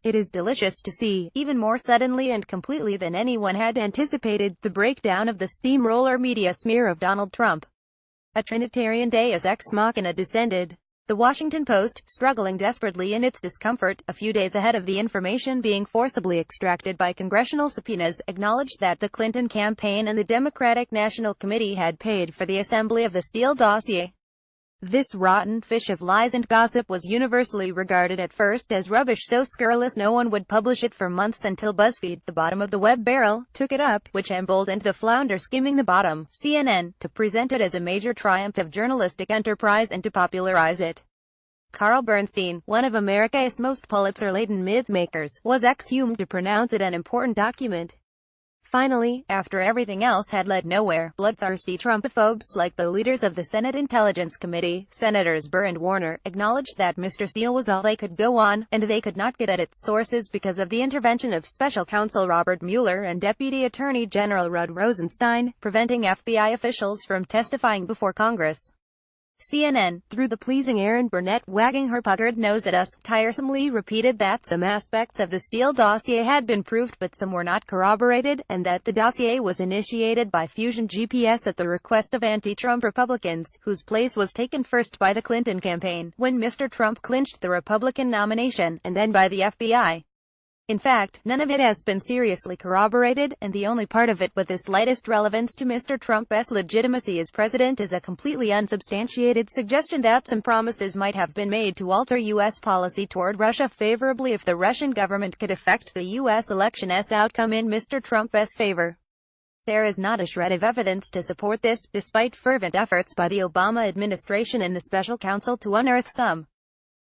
It is delicious to see, even more suddenly and completely than anyone had anticipated, the breakdown of the steamroller media smear of Donald Trump. A Trinitarian Deus ex machina descended. The Washington Post, struggling desperately in its discomfort, a few days ahead of the information being forcibly extracted by congressional subpoenas, acknowledged that the Clinton campaign and the Democratic National Committee had paid for the assembly of the Steele dossier. This rotten fish of lies and gossip was universally regarded at first as rubbish so scurrilous no one would publish it for months until BuzzFeed, the bottom of the web barrel, took it up, which emboldened the flounder skimming the bottom, CNN, to present it as a major triumph of journalistic enterprise and to popularize it. Carl Bernstein, one of America's most Pulitzer-laden myth-makers, was exhumed to pronounce it an important document. Finally, after everything else had led nowhere, bloodthirsty Trumpophobes like the leaders of the Senate Intelligence Committee, Senators Burr and Warner, acknowledged that Mr. Steele was all they could go on, and they could not get at its sources because of the intervention of Special Counsel Robert Mueller and Deputy Attorney General Rod Rosenstein, preventing FBI officials from testifying before Congress. CNN, through the pleasing Erin Burnett wagging her puckered nose at us, tiresomely repeated that some aspects of the Steele dossier had been proved but some were not corroborated, and that the dossier was initiated by Fusion GPS at the request of anti-Trump Republicans, whose place was taken first by the Clinton campaign, when Mr. Trump clinched the Republican nomination, and then by the FBI. In fact, none of it has been seriously corroborated, and the only part of it with the slightest relevance to Mr. Trump's legitimacy as president is a completely unsubstantiated suggestion that some promises might have been made to alter U.S. policy toward Russia favorably if the Russian government could affect the U.S. election's outcome in Mr. Trump's favor. There is not a shred of evidence to support this, despite fervent efforts by the Obama administration and the special counsel to unearth some.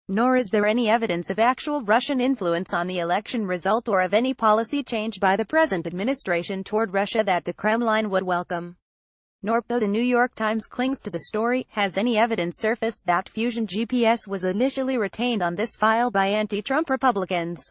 Nor is there any evidence of actual Russian influence on the election result or of any policy change by the present administration toward Russia that the Kremlin would welcome. Nor, though the New York Times clings to the story, has any evidence surfaced that Fusion GPS was initially retained on this file by anti-Trump Republicans.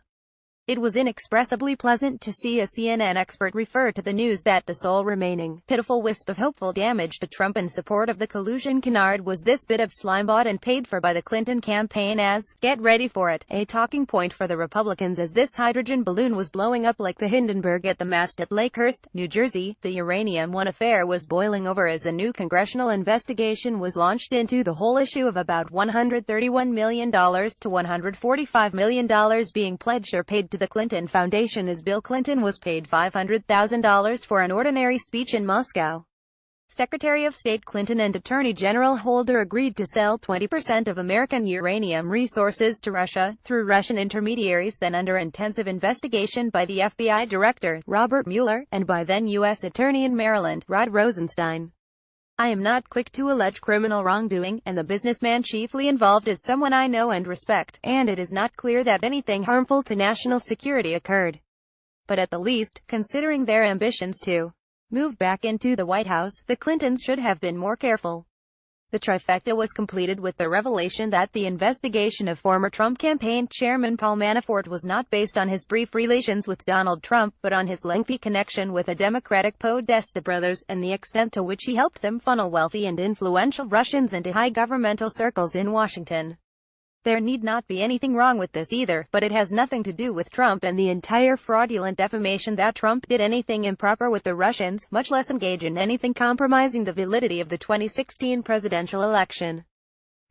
It was inexpressibly pleasant to see a CNN expert refer to the news that the sole remaining, pitiful wisp of hopeful damage to Trump in support of the collusion canard was this bit of slime bought and paid for by the Clinton campaign as, get ready for it, a talking point for the Republicans as this hydrogen balloon was blowing up like the Hindenburg at the mast at Lakehurst, New Jersey. The Uranium One affair was boiling over as a new congressional investigation was launched into the whole issue of about $131 million to $145 million being pledged or paid to the Clinton Foundation as Bill Clinton was paid $500,000 for an ordinary speech in Moscow. Secretary of State Clinton and Attorney General Holder agreed to sell 20% of American uranium resources to Russia, through Russian intermediaries then under intensive investigation by the FBI Director, Robert Mueller, and by then U.S. Attorney in Maryland, Rod Rosenstein. I am not quick to allege criminal wrongdoing, and the businessman chiefly involved is someone I know and respect, and it is not clear that anything harmful to national security occurred. But at the least, considering their ambitions to move back into the White House, the Clintons should have been more careful. The trifecta was completed with the revelation that the investigation of former Trump campaign chairman Paul Manafort was not based on his brief relations with Donald Trump, but on his lengthy connection with the Democratic Podesta brothers, and the extent to which he helped them funnel wealthy and influential Russians into high governmental circles in Washington. There need not be anything wrong with this either, but it has nothing to do with Trump and the entire fraudulent defamation that Trump did anything improper with the Russians, much less engage in anything compromising the validity of the 2016 presidential election.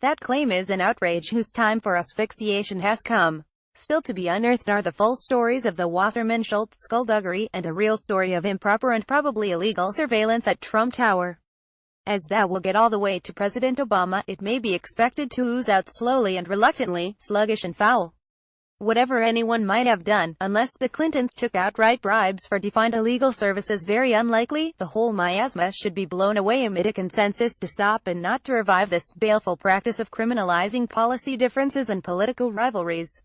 That claim is an outrage whose time for asphyxiation has come. Still to be unearthed are the full stories of the Wasserman-Schultz skullduggery, and a real story of improper and probably illegal surveillance at Trump Tower. As that will get all the way to President Obama, it may be expected to ooze out slowly and reluctantly, sluggish and foul. Whatever anyone might have done, unless the Clintons took outright bribes for defined illegal services, very unlikely, the whole miasma should be blown away amid a consensus to stop and not to revive this baleful practice of criminalizing policy differences and political rivalries.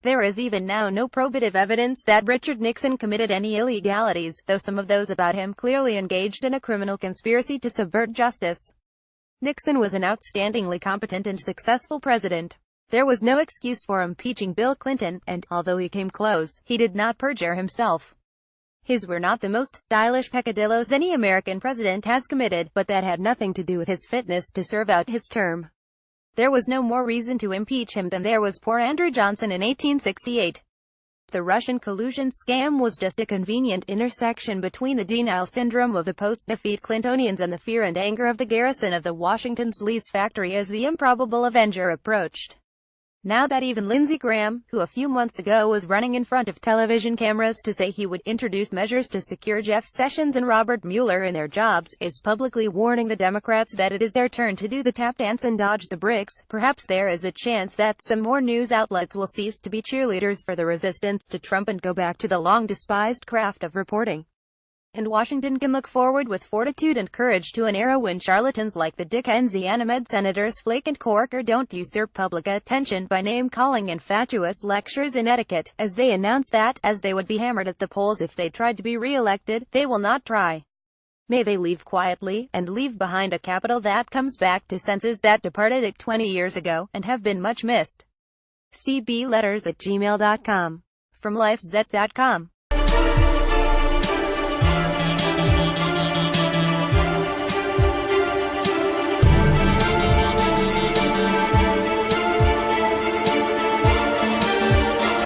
There is even now no probative evidence that Richard Nixon committed any illegalities, though some of those about him clearly engaged in a criminal conspiracy to subvert justice. Nixon was an outstandingly competent and successful president. There was no excuse for impeaching Bill Clinton, and, although he came close, he did not perjure himself. His were not the most stylish peccadillos any American president has committed, but that had nothing to do with his fitness to serve out his term. There was no more reason to impeach him than there was poor Andrew Johnson in 1868. The Russian collusion scam was just a convenient intersection between the denial syndrome of the post-defeat Clintonians and the fear and anger of the garrison of the Washington's Lee's factory as the improbable avenger approached. Now that even Lindsey Graham, who a few months ago was running in front of television cameras to say he would introduce measures to secure Jeff Sessions and Robert Mueller in their jobs, is publicly warning the Democrats that it is their turn to do the tap dance and dodge the bricks, perhaps there is a chance that some more news outlets will cease to be cheerleaders for the resistance to Trump and go back to the long-despised craft of reporting. And Washington can look forward with fortitude and courage to an era when charlatans like the Dick and Zianomed senators Flake and Corker don't usurp public attention by name-calling and fatuous lectures in etiquette, as they announce that, as they would be hammered at the polls if they tried to be re-elected, they will not try. May they leave quietly, and leave behind a capital that comes back to senses that departed it 20 years ago, and have been much missed. cbletters@gmail.com. From lifez.com